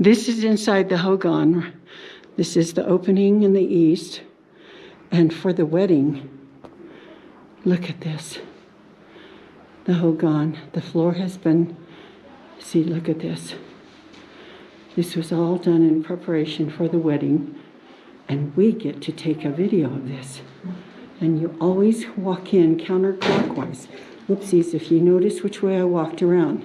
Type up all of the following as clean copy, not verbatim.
This is inside the Hogan. This is the opening in the east. And for the wedding, look at this. The Hogan. The floor has been, see, look at this. This was all done in preparation for the wedding. And we get to take a video of this. And you always walk in counterclockwise. Whoopsies, if you notice which way I walked around.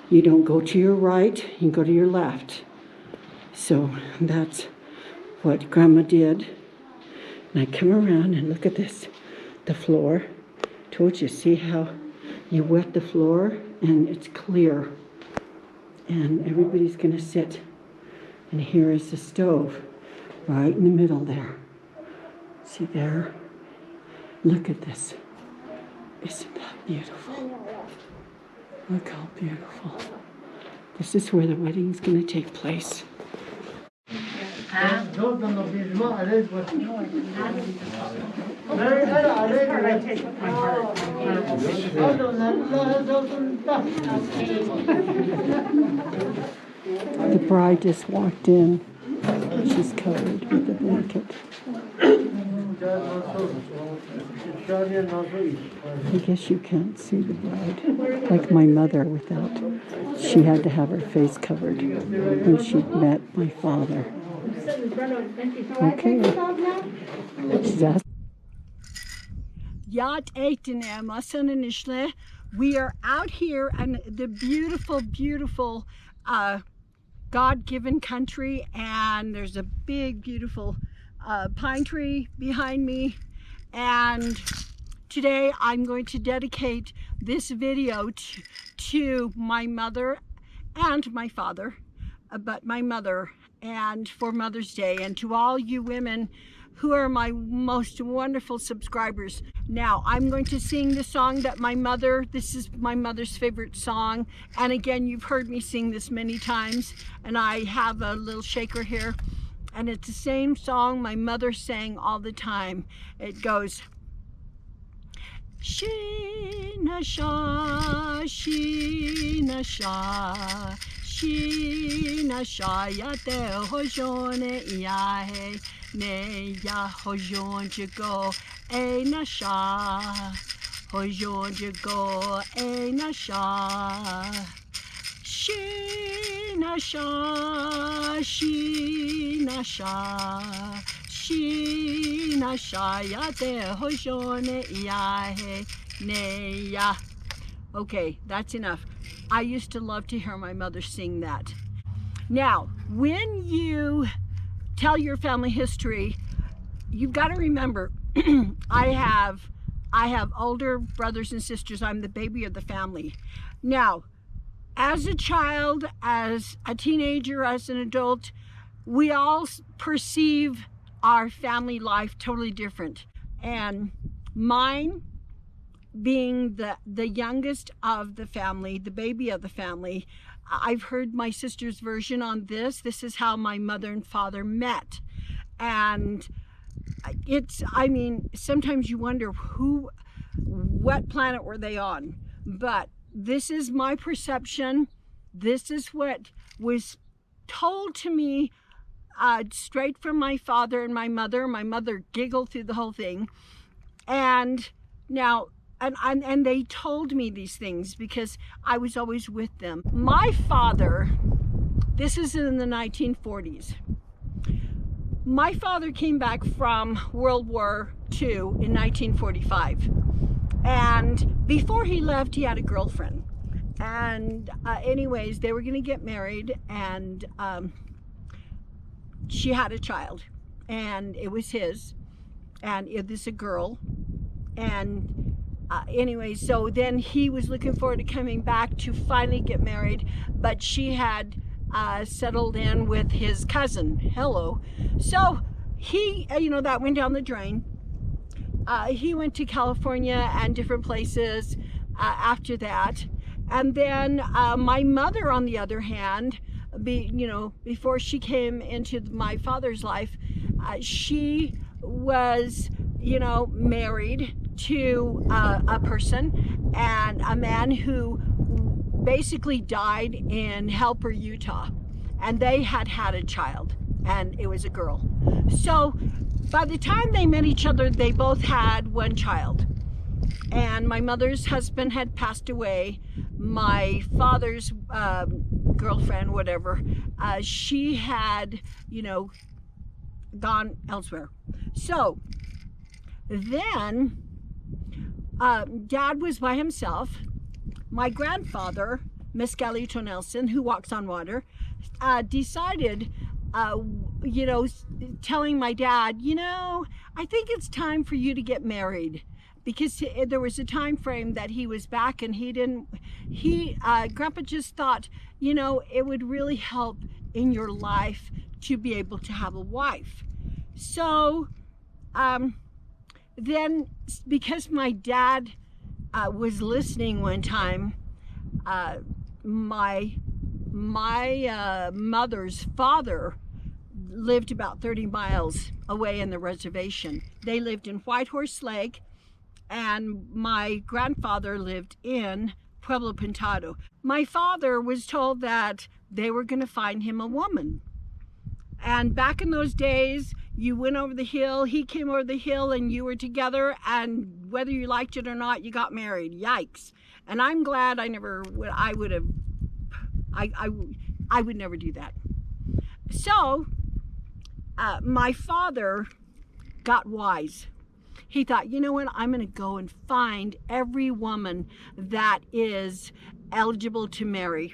You don't go to your right, you go to your left. So that's what Grandma did. And I come around and look at this, the floor. Told you, see how you wet the floor and it's clear. And everybody's gonna sit. And here is the stove, right in the middle there. See there? Look at this. Isn't that beautiful? Look how beautiful. This is where the wedding is going to take place. The bride just walked in. She's covered with a blanket. I guess you can't see the bride. Like my mother without. She had to have her face covered when she met my father. Okay. We are out here in the beautiful, beautiful God-given country, and there's a big, beautiful pine tree behind me. And today I'm going to dedicate this video to my mother and my father, but my mother, and for Mother's Day, and to all you women who are my most wonderful subscribers. Now I'm going to sing the song that this is my mother's favorite song, and again, you've heard me sing this many times, and I have a little shaker here, and it's the same song my mother sang all the time. It goes, Sheena Sha, Sheena Sha, Sheena Sha, Ya Te Hojone Ya He, Ne Ya Hojon Jago, E Na Sha, Hojon Jago, E Na Sha. Sheena Sha, Sheena Sha, Sheena Sha, Ya Te Hojone Ya He, Ne Ya. Okay, that's enough. I used to love to hear my mother sing that. Now, when you tell your family history, you've got to remember, I have older brothers and sisters. I'm the baby of the family. Now, as a child, as a teenager, as an adult, we all perceive our family life totally different. And mine, being the youngest of the family, the baby of the family, I've heard my sister's version on this. This is how my mother and father met. And I mean, sometimes you wonder what planet were they on? But this is my perception. This is what was told to me straight from my father and my mother. My mother giggled through the whole thing. And now, and they told me these things because I was always with them. My father, this is in the 1940s. My father came back from World War II in 1945. And before he left, he had a girlfriend. And anyways, they were going to get married, and she had a child. And it was his. And it was a girl. And anyways, so then he was looking forward to coming back to finally get married. But she had settled in with his cousin. Hello. So he, that went down the drain. He went to California and different places after that. And then my mother, on the other hand, before she came into my father's life, she was, married to a person, and a man who basically died in Helper, Utah. and they had had a child, and it was a girl. So by the time they met each other, they both had one child. And my mother's husband had passed away. My father's girlfriend, whatever, she had, gone elsewhere. So then Dad was by himself. My grandfather, Mescalito Nelson, who walks on water, decided, telling my dad, I think it's time for you to get married. Because there was a time frame that he was back, and Grandpa just thought, it would really help in your life to be able to have a wife. So then, because my dad was listening one time, my mother's father lived about 30 miles away in the reservation. They lived in Whitehorse Lake, and my grandfather lived in Pueblo Pintado. My father was told that they were going to find him a woman. And back in those days, you went over the hill, he came over the hill, and you were together, and whether you liked it or not, you got married. Yikes. And I'm glad I would never do that. So my father got wise. He thought, you know what, I'm going to go and find every woman that is eligible to marry.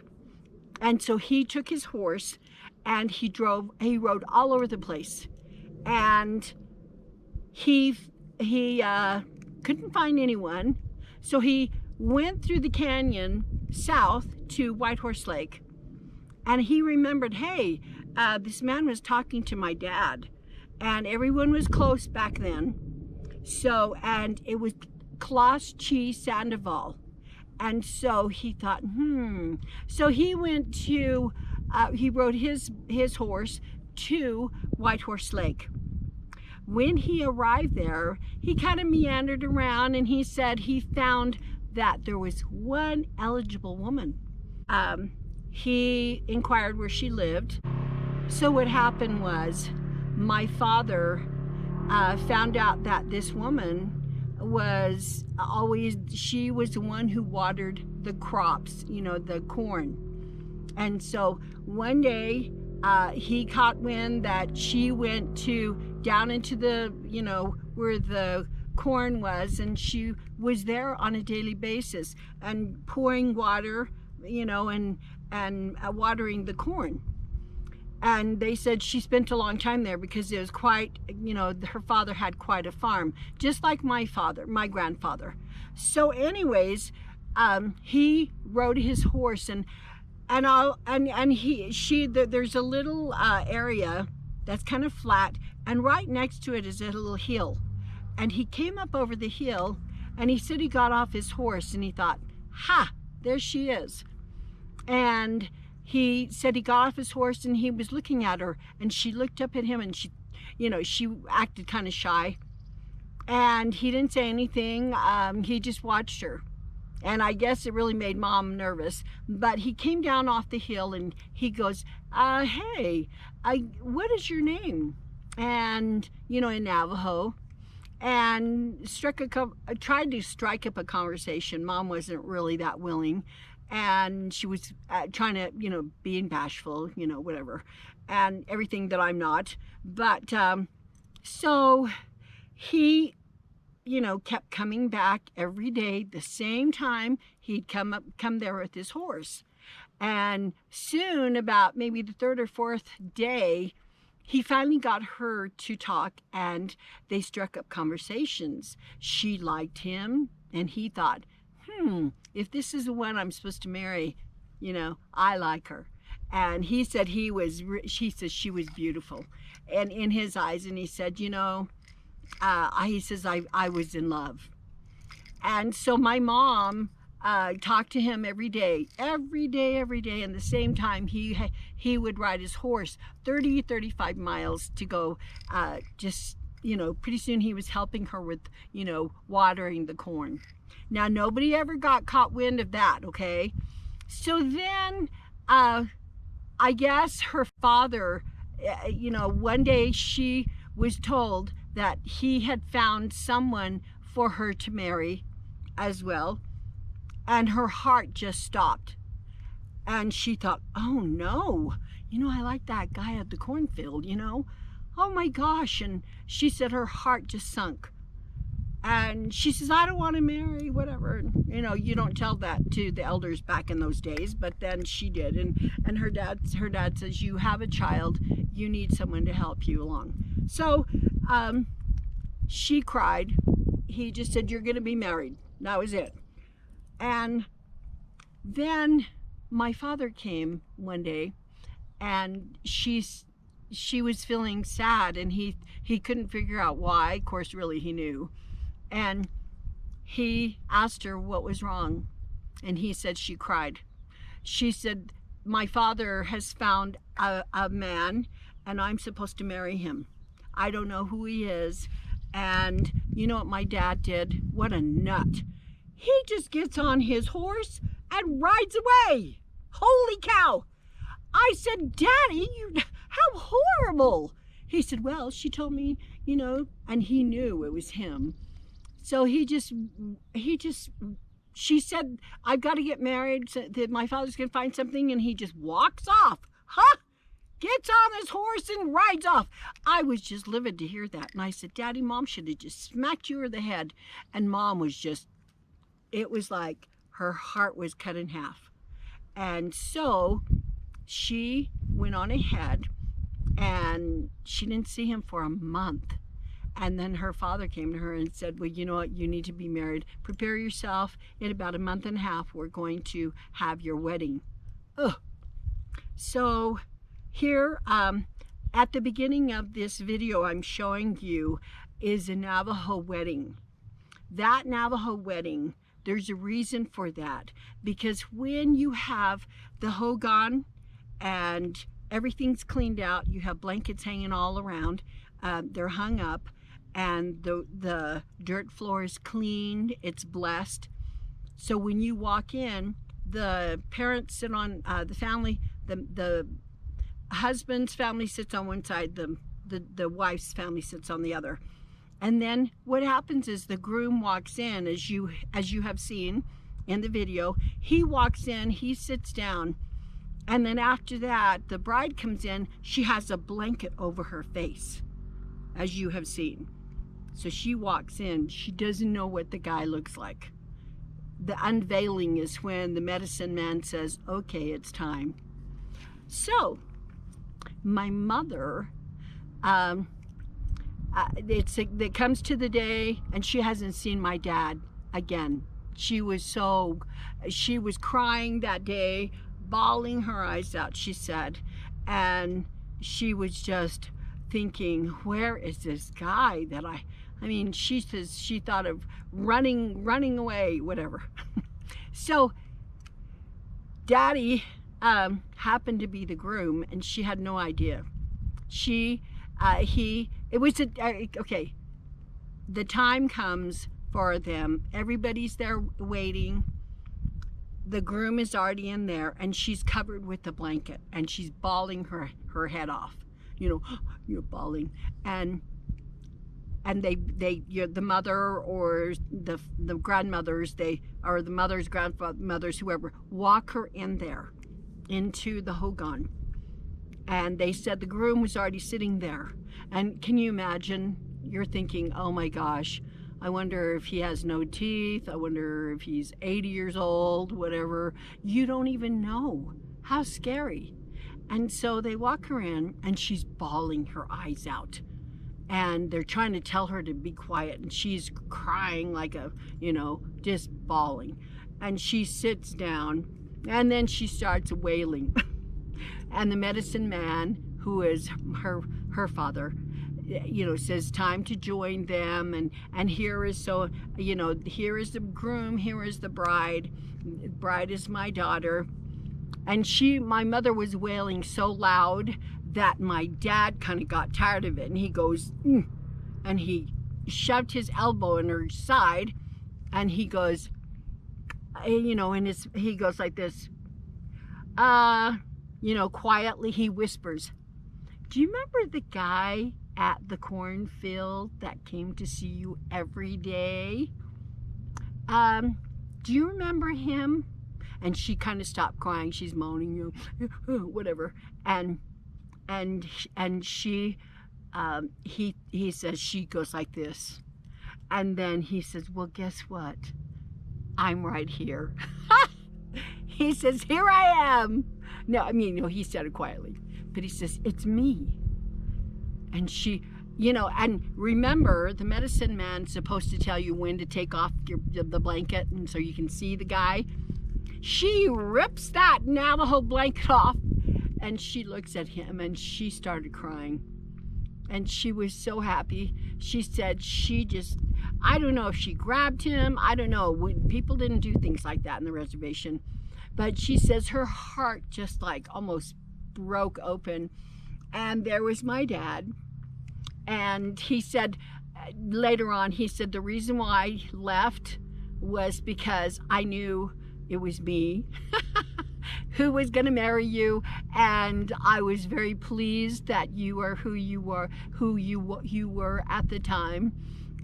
And so he took his horse and he rode all over the place. And he couldn't find anyone. So he went through the canyon south to Whitehorse Lake. And he remembered, hey, this man was talking to my dad. And everyone was close back then. So, and it was Klaus Chi Sandoval. And so he thought, So he went to, he rode his horse to Whitehorse Lake. When he arrived there, he kind of meandered around, and he said he found that there was one eligible woman. He inquired where she lived. So what happened was my father found out that this woman was she was the one who watered the crops, the corn. And so one day he caught wind that she went down into the, where the corn was, and she was there on a daily basis and pouring water, and watering the corn. And they said she spent a long time there because it was quite, her father had quite a farm, just like my grandfather. So anyways, he rode his horse, there's a little area that's kind of flat, and right next to it is a little hill. And he came up over the hill, and he said he got off his horse, and he thought, ha, there she is. And he said he got off his horse and he was looking at her, and she looked up at him, and she acted kind of shy, and he didn't say anything. He just watched her, and I guess it really made Mom nervous. But he came down off the hill and he goes, hey, what is your name? And, in Navajo, and tried to strike up a conversation. Mom wasn't really that willing. And she was trying to, being bashful, whatever, and everything that I'm not. But so he, kept coming back every day. The same time he'd come there with his horse. And soon, about maybe the third or fourth day, he finally got her to talk, and they struck up conversations. She liked him, and he thought, if this is the one I'm supposed to marry, I like her. And he said she said she was beautiful, and in his eyes, and he said, he says, I was in love. And so my mom talked to him every day, and the same time he would ride his horse 35 miles to go, pretty soon he was helping her with, watering the corn. Now, nobody ever got caught wind of that, okay? So then I guess her father, you know, one day she was told that he had found someone for her to marry as well, and her heart just stopped. And she thought, oh no, you know, I like that guy at the cornfield, you know, oh my gosh. And she said her heart just sunk. And she says, I don't want to marry, whatever. And, you know, you don't tell that to the elders back in those days, but then she did. And her dad says, you have a child, you need someone to help you along. So she cried. He just said, you're going to be married. That was it. And then my father came one day, and she was feeling sad, and he couldn't figure out why. Of course, really, he knew. And he asked her what was wrong, and he said she cried. She said, my father has found a man, and I'm supposed to marry him. I don't know who he is. And you know what my dad did? What a nut. He just gets on his horse and rides away. Holy cow. I said, Daddy, how horrible. He said, well, she told me, you know, and he knew it was him. So she said, I've got to get married, so that my father's going to find something, and he just walks off. Huh? Gets on his horse and rides off. I was just livid to hear that. And I said, Daddy, Mom should have just smacked you over the head. And Mom was just, it was like her heart was cut in half. And so she went on ahead, and she didn't see him for a month. And then her father came to her and said, well, you know what, you need to be married. Prepare yourself. In about a month and a half, we're going to have your wedding. Ugh. So here, at the beginning of this video I'm showing you is a Navajo wedding. That Navajo wedding, there's a reason for that. Because when you have the Hogan and everything's cleaned out, you have blankets hanging all around, they're hung up, and the dirt floor is cleaned, it's blessed. So when you walk in, the parents sit on, the family, the husband's family sits on one side, the wife's family sits on the other. And then what happens is the groom walks in, as you have seen in the video. He walks in, he sits down, and then after that, the bride comes in. She has a blanket over her face, as you have seen. So she walks in, she doesn't know what the guy looks like. The unveiling is when the medicine man says, okay, it's time. So my mother, it comes to the day, and she hasn't seen my dad again. She was crying that day, bawling her eyes out, she said. And she was just thinking, where is this guy that I mean, she says she thought of running away, whatever. So Daddy happened to be the groom, and she had no idea. Okay, the time comes for them. Everybody's there waiting. The groom is already in there, and she's covered with the blanket, and she's bawling her head off. You know, you're bawling. And the mother or the grandmothers, or the mother's grandmothers, whoever, walk her in there into the Hogan. And they said the groom was already sitting there. And can you imagine? You're thinking, oh my gosh, I wonder if he has no teeth. I wonder if he's 80 years old, whatever. You don't even know. How scary. And so they walk her in, and she's bawling her eyes out. And they're trying to tell her to be quiet, and she's crying like a, you know, just bawling. And she sits down, and then she starts wailing. And the medicine man, who is her father, you know, says time to join them, and here is, so, you know, here is the groom, here is the bride. The bride is my daughter. And my mother was wailing so loud that my dad kind of got tired of it, and he goes, and he shoved his elbow in her side, and he goes, you know, he goes like this, you know, quietly he whispers, do you remember the guy at the cornfield that came to see you every day? Do you remember him? And she kind of stopped crying. She's moaning, you know, whatever. And she, he says, she goes like this. And then he says, well, guess what? I'm right here. He says, here I am. No, I mean, no, he said it quietly. But he says, it's me. And she, you know, and remember, the medicine man's supposed to tell you when to take off the blanket and so you can see the guy. She rips that Navajo blanket off and she looks at him and she started crying. And she was so happy. She said she just, I don't know if she grabbed him. I don't know. People didn't do things like that in the reservation. But she says her heart just like almost broke open. And there was my dad. And he said, later on, he said, the reason why I left was because I knew it was me who was going to marry you, and I was very pleased that you were who you were at the time.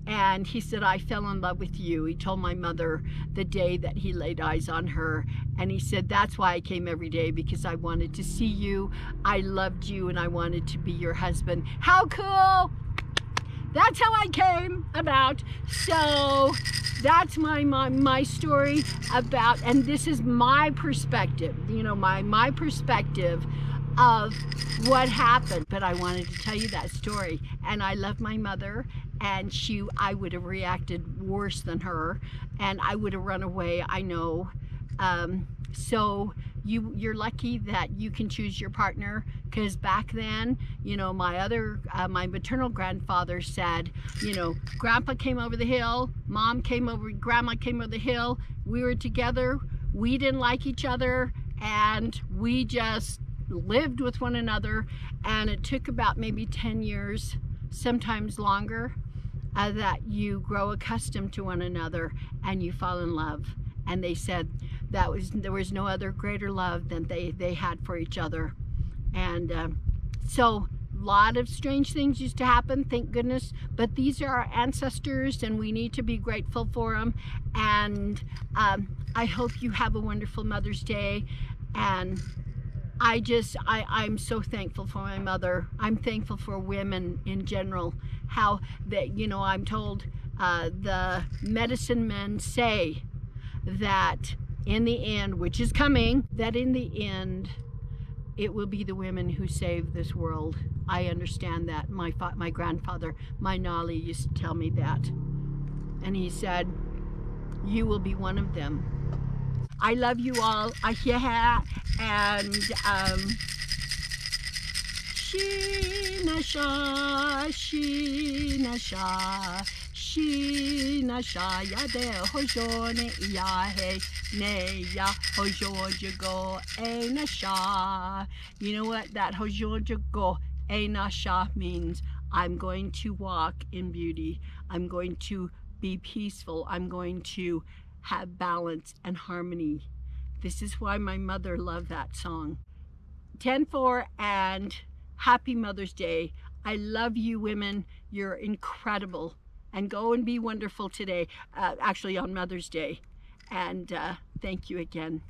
And he said, I fell in love with you. He told my mother the day that he laid eyes on her. And he said, that's why I came every day, because I wanted to see you. I loved you and I wanted to be your husband. How cool! That's how I came about. So that's my story about, and this is my perspective, you know, my perspective of what happened. But I wanted to tell you that story. And I love my mother, and I would have reacted worse than her, and I would have run away, I know. So you're lucky that you can choose your partner, because back then, you know, my maternal grandfather said, you know, Grandpa came over the hill, Mom came over, Grandma came over the hill, we were together, we didn't like each other, and we just lived with one another. And it took about maybe 10 years, sometimes longer, that you grow accustomed to one another and you fall in love. And they said there was no other greater love than they had for each other. And so a lot of strange things used to happen, thank goodness, but these are our ancestors and we need to be grateful for them. And I hope you have a wonderful Mother's Day. And I'm so thankful for my mother. I'm thankful for women in general, how that, you know, I'm told the medicine men say that in the end, which is coming, that in the end, it will be the women who save this world. I understand that. My grandfather, my Nolly, used to tell me that. And he said, you will be one of them. I love you all. Iigeh, and Shinasha, Shinasha, Shinasha, Yade Hojone Iigeh, Neya Hojojago Enasha. You know what that Hojojago Enasha means? I'm going to walk in beauty. I'm going to be peaceful. I'm going to have balance and harmony. This is why my mother loved that song. 10-4 and happy Mother's Day. I love you women. You're incredible. And go and be wonderful today, actually on Mother's Day. And thank you again.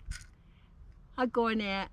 I'll go in there.